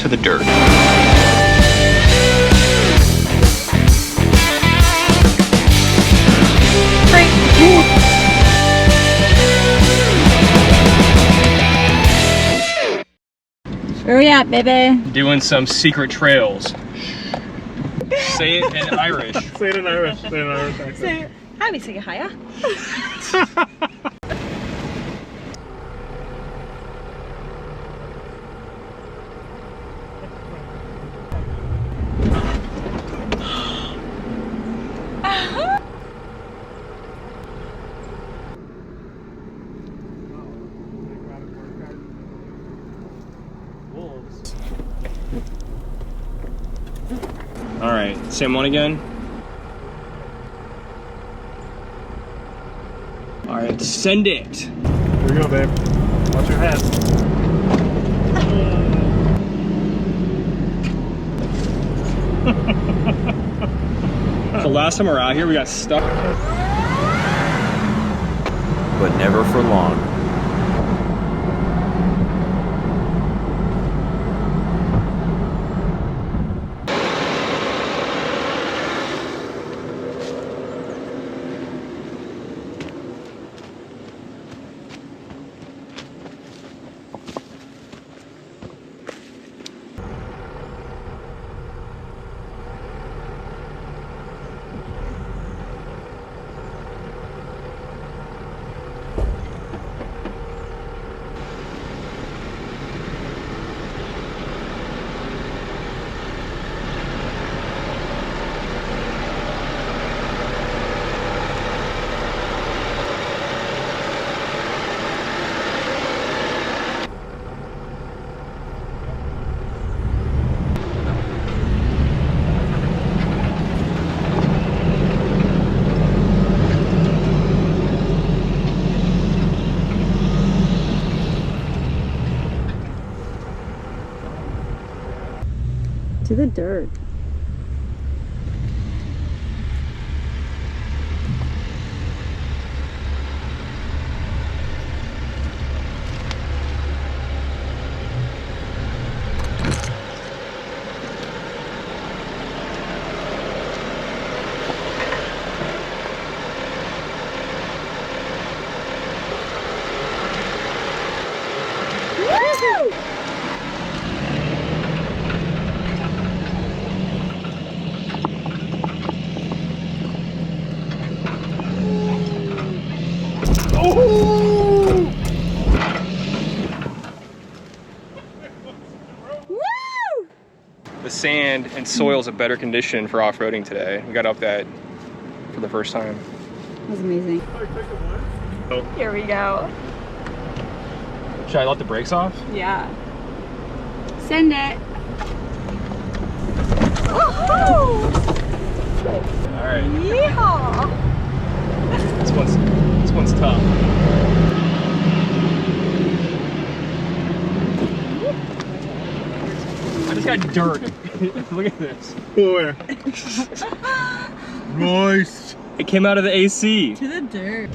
to the dirt. Where we at, baby? Doing some secret trails. Say it in Irish. Say it in Irish. Say it in Irish accent. So, how do we say hiya? All right, same one again. All right, send it. Here we go, babe. Watch your head. So last time we were out here, we got stuck. But never for long. To the dirt. Woo! Oh! Woo! The sand and soil's a better condition for off-roading today. We got up that for the first time. That was amazing. Here we go. Should I let the brakes off? Yeah. Send it. Woohoo! All right. Yeehaw! This one's tough. I just got dirt. Look at this. Where? Nice. It came out of the AC. To the dirt.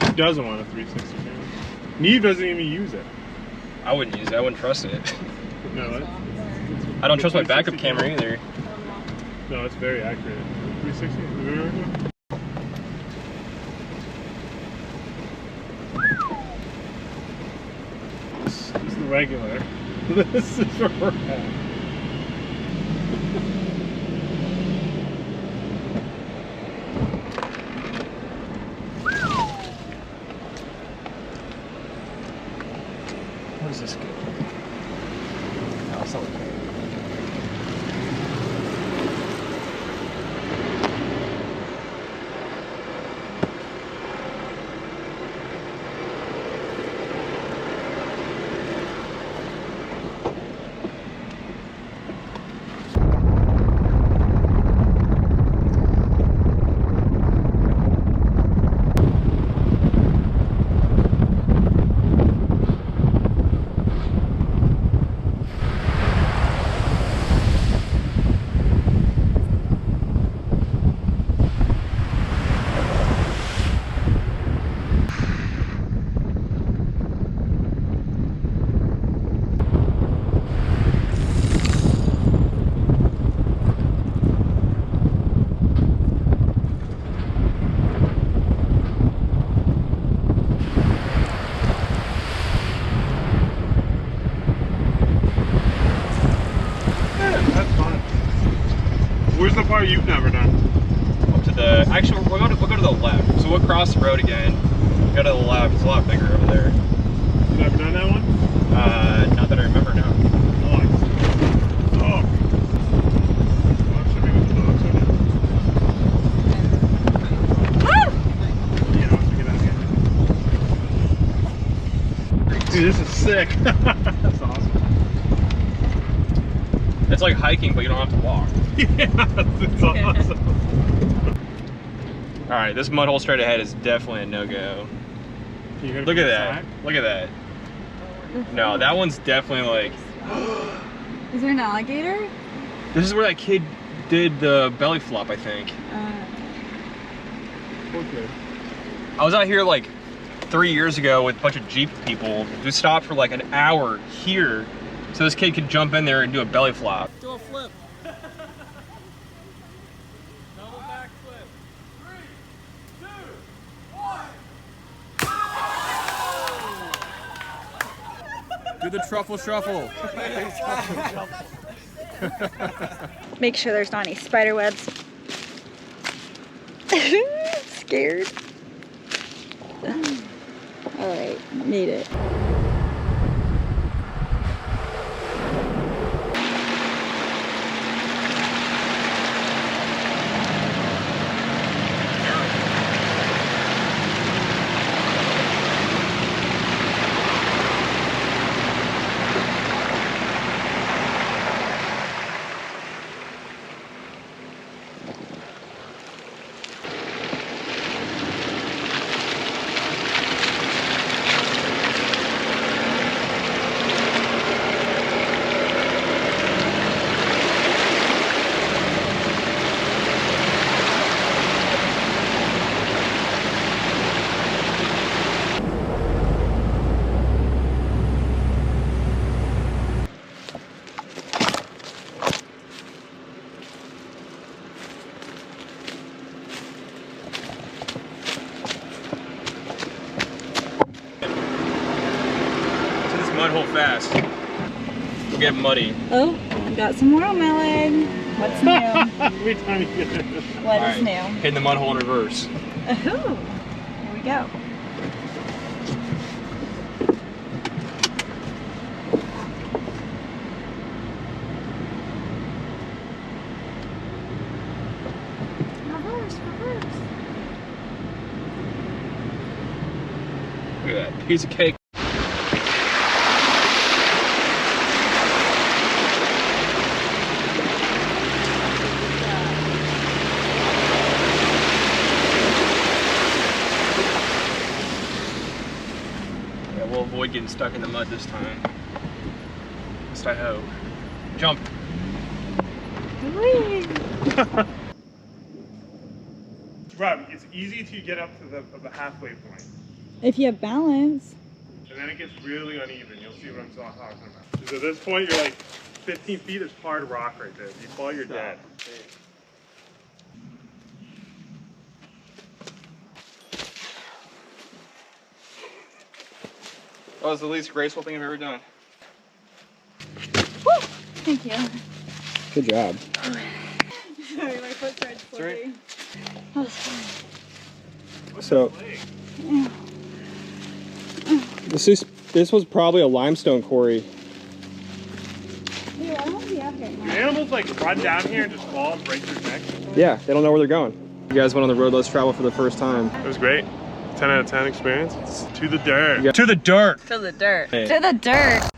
He doesn't want a 360 camera. Neve doesn't even use it. I wouldn't use it. I wouldn't trust it. No, it's I don't trust my backup camera either. no, it's very accurate. 360 is very accurate. This is the regular. This is where we're at. What is this? No, it's not okay. far you've never done? Up to the, actually we'll go to the left. So we'll cross the road again. Go to the left, it's a lot bigger over there. You never done that one? Not that I remember, no. Oh. Should we go to the dogs right now? Yeah, once we get out here. Dude, this is sick. That's awesome. It's like hiking, but you don't have to walk. Yeah, it's awesome. All right, this mud hole straight ahead is definitely a no-go. Look at that. Look at that. No, that one's definitely like... Is there an alligator? This is where that kid did the belly flop, I think. Okay. I was out here like 3 years ago with a bunch of Jeep people. We stopped for like an hour here so this kid could jump in there and do a belly flop. Do a flip. Double back flip. 3, 2, 1. Do the truffle shuffle. Make sure there's not any spider webs. Scared. Alright, made it. Mud hole fast. We'll get muddy. Oh, I got some more on my leg. What's new? Every time you get it. What All is right, new? hitting the mud hole in reverse. Ooh, here we go. Reverse, reverse. Look at that piece of cake. We'll avoid getting stuck in the mud this time. At least I hope. Jump. Rob, it's easy to get up to the halfway point. If you have balance. And then it gets really uneven. You'll see what I'm talking about. Because at this point, you're like 15 feet is hard rock right there. If you fall, you're dead. That was the least graceful thing I've ever done. Woo! Thank you. Good job. Sorry, my foot started slipping. That was fun. So, this was probably a limestone quarry. Dude, I want to be out here. Do animals like run down here and just fall and break their necks? Yeah, they don't know where they're going. You guys went on the road less travel for the first time. It was great. 10 out of 10 experience. To the dirt. To the dirt. To the dirt. Hey. To the dirt.